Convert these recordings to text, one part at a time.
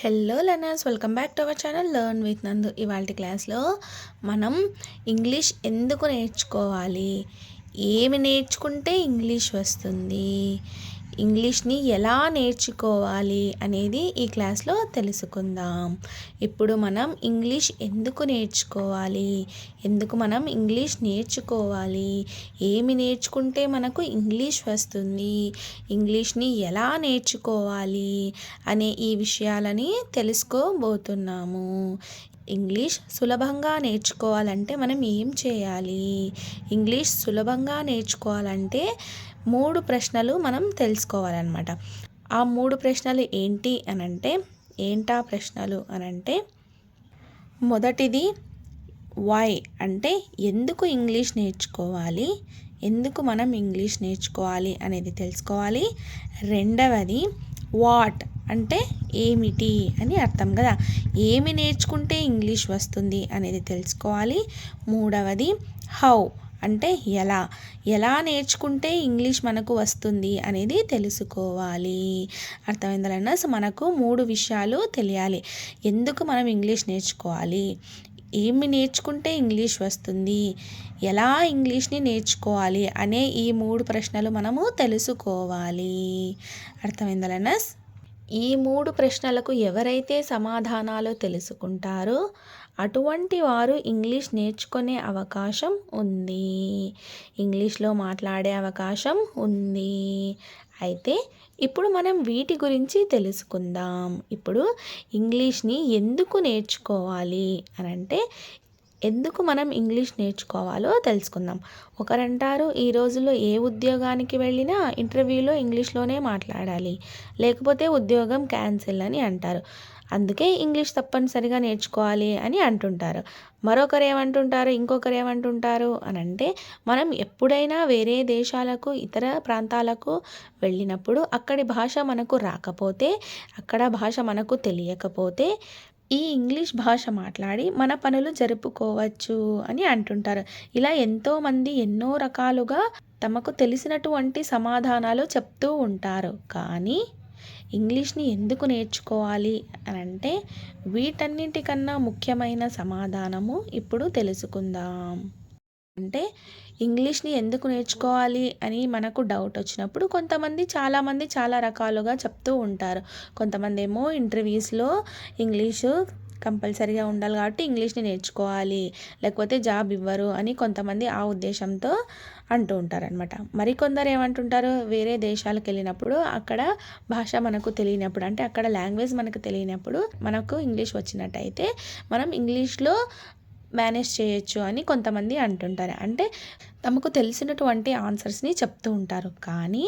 Hello learners, welcome back to our channel learn with నందు. ఇవాళ క్లాస్లో మనం ఇంగ్లీష్ ఎందుకు నేర్చుకోవాలి, ఏమి నేర్చుకుంటే ఇంగ్లీష్ వస్తుంది, ఇంగ్లీష్ని ఎలా నేర్చుకోవాలి అనేది ఈ క్లాస్లో తెలుసుకుందాం. ఇప్పుడు మనం ఇంగ్లీష్ ఎందుకు నేర్చుకోవాలి, ఎందుకు మనం ఇంగ్లీష్ నేర్చుకోవాలి, ఏమి నేర్చుకుంటే మనకు ఇంగ్లీష్ వస్తుంది, ఇంగ్లీష్ని ఎలా నేర్చుకోవాలి అనే ఈ విషయాలని తెలుసుకోబోతున్నాము. ఇంగ్లీష్ సులభంగా నేర్చుకోవాలంటే మనం ఏం చేయాలి, ఇంగ్లీష్ సులభంగా నేర్చుకోవాలంటే 3 ప్రశ్నలు మనం తెలుసుకోవాలన్నమాట. ఆ 3 ప్రశ్నలు ఏంటి అనంటే, ఏంటా ప్రశ్నలు అనంటే, మొదటిది వై అంటే ఎందుకు ఇంగ్లీష్ నేర్చుకోవాలి, ఎందుకు మనం ఇంగ్లీష్ నేర్చుకోవాలి అనేది తెలుసుకోవాలి. రెండవది వాట్ అంటే ఏమిటి అని అర్థం కదా, ఏమి నేర్చుకుంటే ఇంగ్లీష్ వస్తుంది అనేది తెలుసుకోవాలి. మూడవది హౌ అంటే ఎలా నేర్చుకుంటే ఇంగ్లీష్ మనకు వస్తుంది అనేది తెలుసుకోవాలి. అర్థమైందలన్నా? సో మనకు 3 విషయాలు తెలియాలి. ఎందుకు మనం ఇంగ్లీష్ నేర్చుకోవాలి, ఏమి నేర్చుకుంటే ఇంగ్లీష్ వస్తుంది, ఎలా ఇంగ్లీష్ని నేర్చుకోవాలి అనే ఈ 3 ప్రశ్నలు మనము తెలుసుకోవాలి. అర్థమైందలన్నా? ఈ 3 ప్రశ్నలకు ఎవరైతే సమాధానాలు తెలుసుకుంటారో అటువంటి వారు ఇంగ్లీష్ నేర్చుకునే అవకాశం ఉంది, ఇంగ్లీష్లో మాట్లాడే అవకాశం ఉంది. అయితే ఇప్పుడు మనం వీటి గురించి తెలుసుకుందాం. ఇప్పుడు ఇంగ్లీష్ని ఎందుకు నేర్చుకోవాలి అనంటే, ఎందుకు మనం ఇంగ్లీష్ నేర్చుకోవాలో తెలుసుకుందాం. ఒకరంటారు, ఈ రోజుల్లో ఏ ఉద్యోగానికి వెళ్ళినా ఇంటర్వ్యూలో ఇంగ్లీష్లోనే మాట్లాడాలి, లేకపోతే ఉద్యోగం క్యాన్సిల్ అని అంటారు. అందుకే ఇంగ్లీష్ తప్పనిసరిగా నేర్చుకోవాలి అని అంటుంటారు. ఇంకొకరు ఏమంటుంటారు అనంటే, మనం ఎప్పుడైనా వేరే దేశాలకు, ఇతర ప్రాంతాలకు వెళ్ళినప్పుడు అక్కడి భాష మనకు రాకపోతే, అక్కడ భాష మనకు తెలియకపోతే ఈ ఇంగ్లీష్ భాష మాట్లాడి మన పనులు జరుపుకోవచ్చు అని అంటుంటారు. ఇలా ఎంతోమంది ఎన్నో రకాలుగా తమకు తెలిసినటువంటి సమాధానాలు చెప్తూ ఉంటారు. కానీ ఇంగ్లీష్ని ఎందుకు నేర్చుకోవాలి అనంటే, వీటన్నింటికన్నా ముఖ్యమైన సమాధానము ఇప్పుడు తెలుసుకుందాం. అంటే ఇంగ్లీష్ని ఎందుకు నేర్చుకోవాలి అని మనకు డౌట్ వచ్చినప్పుడు చాలామంది చాలా రకాలుగా చెప్తూ ఉంటారు. కొంతమంది ఏమో ఇంటర్వ్యూస్లో ఇంగ్లీషు కంపల్సరీగా ఉండాలి కాబట్టి ఇంగ్లీష్ని నేర్చుకోవాలి, లేకపోతే జాబ్ ఇవ్వరు అని కొంతమంది ఆ ఉద్దేశంతో అంటూ ఉంటారనమాట. మరికొందరు ఏమంటుంటారు, వేరే దేశాలకు వెళ్ళినప్పుడు అక్కడ భాష మనకు తెలియనప్పుడు, అంటే అక్కడ లాంగ్వేజ్ మనకు తెలియనప్పుడు మనకు ఇంగ్లీష్ వచ్చినట్టయితే మనం ఇంగ్లీష్లో మేనేజ్ చేయొచ్చు అని కొంతమంది అంటుంటారు. అంటే తమకు తెలిసినటువంటి ఆన్సర్స్ని చెప్తూ ఉంటారు. కానీ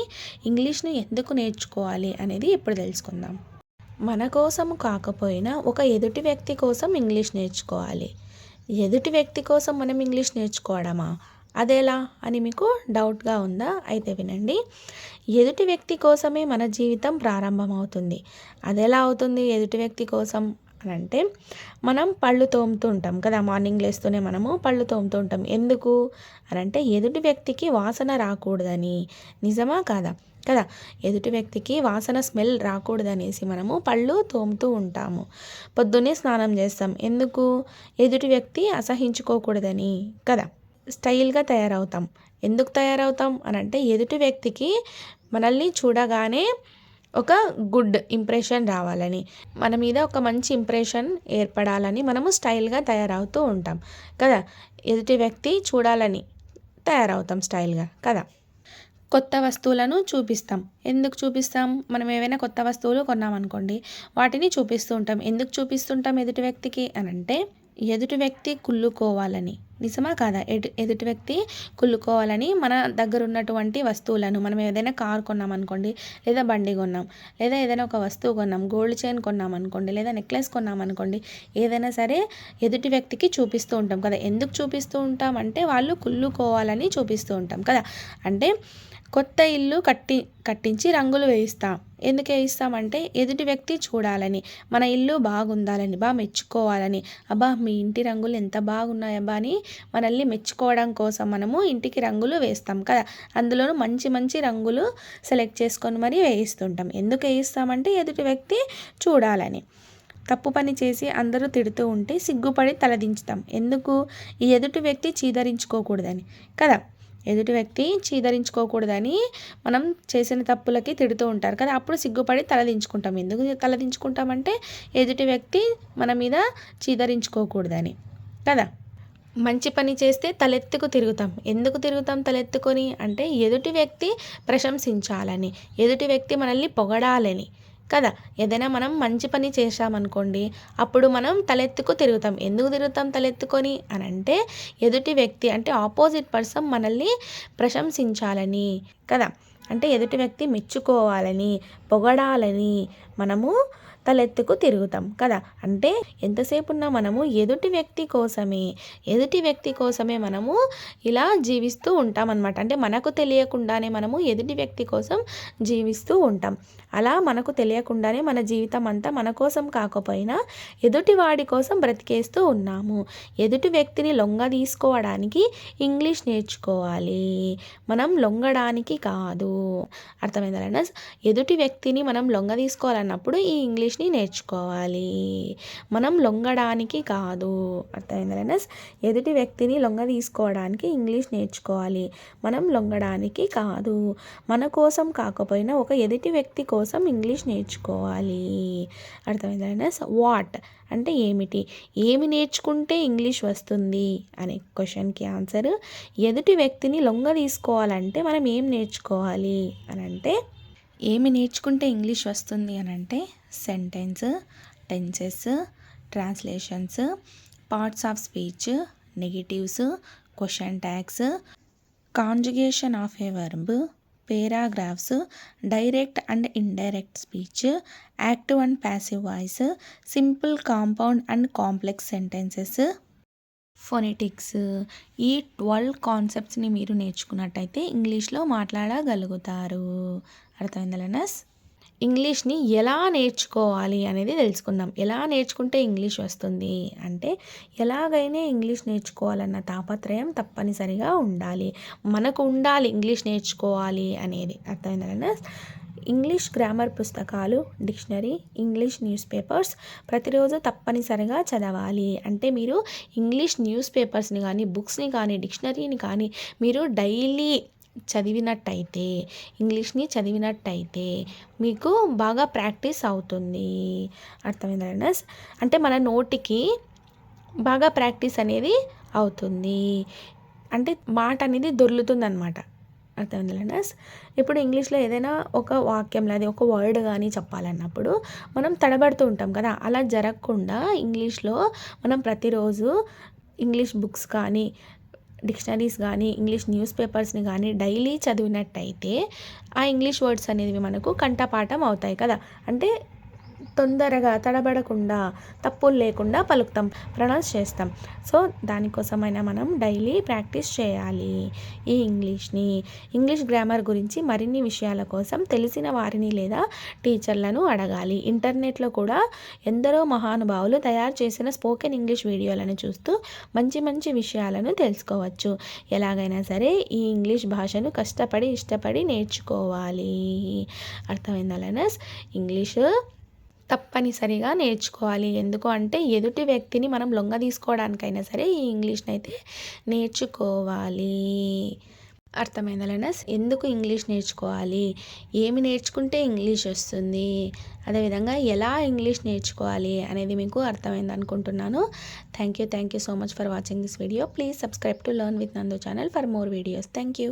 ఇంగ్లీష్ని ఎందుకు నేర్చుకోవాలి అనేది ఇప్పుడు తెలుసుకుందాం. మన కోసం కాకపోయినా ఒక ఎదుటి వ్యక్తి కోసం ఇంగ్లీష్ నేర్చుకోవాలి. ఎదుటి వ్యక్తి కోసం మనం ఇంగ్లీష్ నేర్చుకోవడమా, అదెలా అని మీకు డౌట్గా ఉందా? అయితే వినండి. ఎదుటి వ్యక్తి కోసమే మన జీవితం ప్రారంభమవుతుంది. అదెలా అవుతుంది ఎదుటి వ్యక్తి కోసం అని అంటే, మనం పళ్ళు తోముతూ ఉంటాం కదా, మార్నింగ్ లేస్తూనే మనము పళ్ళు తోముతూ ఉంటాం. ఎందుకు అని అంటే ఎదుటి వ్యక్తికి వాసన రాకూడదని. నిజమా కాదా? కదా, ఎదుటి వ్యక్తికి వాసన స్మెల్ రాకూడదనేసి మనము పళ్ళు తోముతూ ఉంటాము. పొద్దున్నే స్నానం చేస్తాం. ఎందుకు? ఎదుటి వ్యక్తి అసహించుకోకూడదని కదా. స్టైల్గా తయారవుతాం. ఎందుకు తయారవుతాం అని అంటే, ఎదుటి వ్యక్తికి మనల్ని చూడగానే ఒక గుడ్ ఇంప్రెషన్ రావాలని, మన మీద ఒక మంచి ఇంప్రెషన్ ఏర్పడాలని మనము స్టైల్గా తయారవుతూ ఉంటాం కదా. ఎదుటి వ్యక్తి చూడాలని తయారవుతాం స్టైల్గా కదా. కొత్త వస్తువులను చూపిస్తాం. ఎందుకు చూపిస్తాం? మనం ఏవైనా కొత్త వస్తువులు కొన్నామనుకోండి, వాటిని చూపిస్తూ ఉంటాం. ఎందుకు చూపిస్తుంటాం ఎదుటి వ్యక్తికి అనంటే, ఎదుటి వ్యక్తి కుళ్ళుకోవాలని. నిజమా కాదా? ఎదుటి వ్యక్తి కుళ్ళుకోవాలని మన దగ్గర ఉన్నటువంటి వస్తువులను, మనం ఏదైనా కార్ కొన్నాం అనుకోండి, లేదా బండి కొన్నాం, లేదా ఏదైనా ఒక వస్తువు కొన్నాం, గోల్డ్ చైన్ కొన్నాం అనుకోండి, లేదా నెక్లెస్ కొన్నాం అనుకోండి, ఏదైనా సరే ఎదుటి వ్యక్తికి చూపిస్తూ ఉంటాం కదా. ఎందుకు చూపిస్తూ ఉంటాం అంటే, వాళ్ళు కుళ్ళుకోవాలని చూపిస్తూ ఉంటాం కదా. అంటే కొత్త ఇల్లు కట్టించి రంగులు వేయిస్తాం. ఎందుకు వేయిస్తామంటే ఎదుటి వ్యక్తి చూడాలని, మన ఇల్లు బాగుండాలని, మెచ్చుకోవాలని. అబ్బా మీ ఇంటి రంగులు ఎంత బాగున్నాయబ్బా అని మనల్ని మెచ్చుకోవడం కోసం మనము ఇంటికి రంగులు వేస్తాం కదా. అందులోనూ మంచి మంచి రంగులు సెలెక్ట్ చేసుకొని మరీ వేయిస్తుంటాం. ఎందుకు వేయిస్తామంటే ఎదుటి వ్యక్తి చూడాలని. తప్పు పని చేసి అందరూ తిడుతూ ఉంటే సిగ్గుపడి తలదించుతాం. ఎందుకు? ఈ ఎదుటి వ్యక్తి చీదరించుకోకూడదని కదా. ఎదుటి వ్యక్తి చీదరించుకోకూడదని మనం చేసిన తప్పులకి తిడుతూ ఉంటారు కదా, అప్పుడు సిగ్గుపడి తలదించుకుంటాం. ఎందుకు తలదించుకుంటామంటే ఎదుటి వ్యక్తి మన మీద చీదరించుకోకూడదని కదా. మంచి పని చేస్తే తలెత్తుకు తిరుగుతాం. ఎందుకు తిరుగుతాం తలెత్తుకొని? అంటే ఎదుటి వ్యక్తి ప్రశంసించాలని, ఎదుటి వ్యక్తి మనల్ని పొగడాలని కదా. ఏదైనా మనం మంచి పని చేశామనుకోండి, అప్పుడు మనం తలెత్తుకు తిరుగుతాం. ఎందుకు తిరుగుతాం తలెత్తుకొని అని అంటే ఎదుటి వ్యక్తి అంటే ఆపోజిట్ పర్సన్ మనల్ని ప్రశంసించాలని కదా. అంటే ఎదుటి వ్యక్తి మెచ్చుకోవాలని, పొగడాలని మనము తలెత్తుకు తిరుగుతాం కదా. అంటే ఎంతసేపు ఉన్నా మనము ఎదుటి వ్యక్తి కోసమే మనము ఇలా జీవిస్తూ ఉంటాం అన్నమాట. అంటే మనకు తెలియకుండానే మనము ఎదుటి వ్యక్తి కోసం జీవిస్తూ ఉంటాం. అలా మనకు తెలియకుండానే మన జీవితం అంతా మన కోసం కాకపోయినా ఎదుటి వాడి కోసం బ్రతికేస్తూ ఉన్నాము. ఎదుటి వ్యక్తిని లొంగ తీసుకోవడానికి ఇంగ్లీష్ నేర్చుకోవాలి, మనం లొంగడానికి కాదు. అర్థమైందా లెర్నర్స్? ఎదుటి వ్యక్తిని మనం లొంగ తీసుకోవాలన్నప్పుడు ఈ ఇంగ్లీష్ని నేర్చుకోవాలి, మనం లొంగడానికి కాదు. అర్థమైందా లెర్నర్స్? ఎదుటి వ్యక్తిని లొంగ తీసుకోవడానికి ఇంగ్లీష్ నేర్చుకోవాలి, మనం లొంగడానికి కాదు. మన కోసం కాకపోయినా ఒక ఎదుటి వ్యక్తి కోసం ఇంగ్లీష్ నేర్చుకోవాలి. అర్థమైందా లెర్నర్స్? వాట్ అంటే ఏమిటి, ఏమి నేర్చుకుంటే ఇంగ్లీష్ వస్తుంది అనే క్వశ్చన్కి ఆన్సర్, ఎదుటి వ్యక్తిని లొంగ తీసుకోవాలంటే మనం ఏం నేర్చుకోవాలి అని అంటే, ఏమి నేర్చుకుంటే ఇంగ్లీష్ వస్తుంది అని అంటే sentence, tenses, translations, parts of speech, negatives, question tags, conjugation of A verb, paragraphs, direct and indirect speech, active and passive voice, simple, compound and complex sentences, phonetics. ఈ 12 కాన్సెప్ట్స్ని మీరు నేర్చుకున్నట్టయితే ఇంగ్లీష్లో మాట్లాడగలుగుతారు. అర్థమైందా లెర్నర్స్? ఇంగ్లీష్ని ఎలా నేర్చుకోవాలి అనేది తెలుసుకుందాం. ఎలా నేర్చుకుంటే ఇంగ్లీష్ వస్తుంది అంటే, ఎలాగైనా ఇంగ్లీష్ నేర్చుకోవాలన్న తాపత్రయం తప్పనిసరిగా ఉండాలి. మనకు ఉండాలి ఇంగ్లీష్ నేర్చుకోవాలి అనేది. అర్థమైందా లెర్నర్స్? ఇంగ్లీష్ గ్రామర్ పుస్తకాలు, డిక్షనరీ, ఇంగ్లీష్ న్యూస్ పేపర్స్ ప్రతిరోజు తప్పనిసరిగా చదవాలి. అంటే మీరు ఇంగ్లీష్ న్యూస్ పేపర్స్ని కానీ, బుక్స్ని కానీ, డిక్షనరీని కానీ మీరు డైలీ చదివినట్టయితే, ఇంగ్లీష్ని చదివినట్టయితే మీకు బాగా ప్రాక్టీస్ అవుతుంది. అర్థమైందా లెర్నర్స్? అంటే మన నోటికి బాగా ప్రాక్టీస్ అనేది అవుతుంది. అంటే మాట అనేది దొర్లుతుందనమాట. అర్థమైందా లెర్నర్స్? ఇప్పుడు ఇంగ్లీష్లో ఏదైనా ఒక వాక్యం లేదా ఒక వర్డ్ కానీ చెప్పాలన్నప్పుడు మనం తడబడుతూ ఉంటాం కదా. అలా జరగకుండా ఇంగ్లీష్లో మనం ప్రతిరోజు ఇంగ్లీష్ బుక్స్ కానీ, డిక్షనరీస్ కానీ, ఇంగ్లీష్ న్యూస్ పేపర్స్ని కానీ డైలీ చదివినట్టయితే ఆ ఇంగ్లీష్ వర్డ్స్ అనేవి మనకు కంఠపాఠం అవుతాయి కదా. అంటే తొందరగా తడబడకుండా, తప్పులు లేకుండా పలుకుతాం, ప్రొనౌన్స్ చేస్తాం. సో దానికోసమైనా మనం డైలీ ప్రాక్టీస్ చేయాలి ఈ ఇంగ్లీష్ని. ఇంగ్లీష్ గ్రామర్ గురించి మరిన్ని విషయాల కోసం తెలిసిన వారిని లేదా టీచర్లను అడగాలి. ఇంటర్నెట్లో కూడా ఎందరో మహానుభావులు తయారు చేసిన స్పోకెన్ ఇంగ్లీష్ వీడియోలను చూస్తూ మంచి మంచి విషయాలను తెలుసుకోవచ్చు. ఎలాగైనా సరే ఈ ఇంగ్లీష్ భాషను కష్టపడి, ఇష్టపడి నేర్చుకోవాలి. అర్థమైందా లెర్నర్స్? ఇంగ్లీషు తప్పనిసరిగా నేర్చుకోవాలి. ఎందుకు అంటే ఎదుటి వ్యక్తిని మనం లొంగ తీసుకోవడానికైనా సరే ఈ ఇంగ్లీష్ని అయితే నేర్చుకోవాలి. అర్థమైందా లెర్నర్స్? ఎందుకు ఇంగ్లీష్ నేర్చుకోవాలి, ఏమి నేర్చుకుంటే ఇంగ్లీష్ వస్తుంది, అదేవిధంగా ఎలా ఇంగ్లీష్ నేర్చుకోవాలి అనేది మీకు అర్థమైంది అనుకుంటున్నాను. Thank you so much for watching this video. Please subscribe to learn with Nandu channel for more videos. Thank you.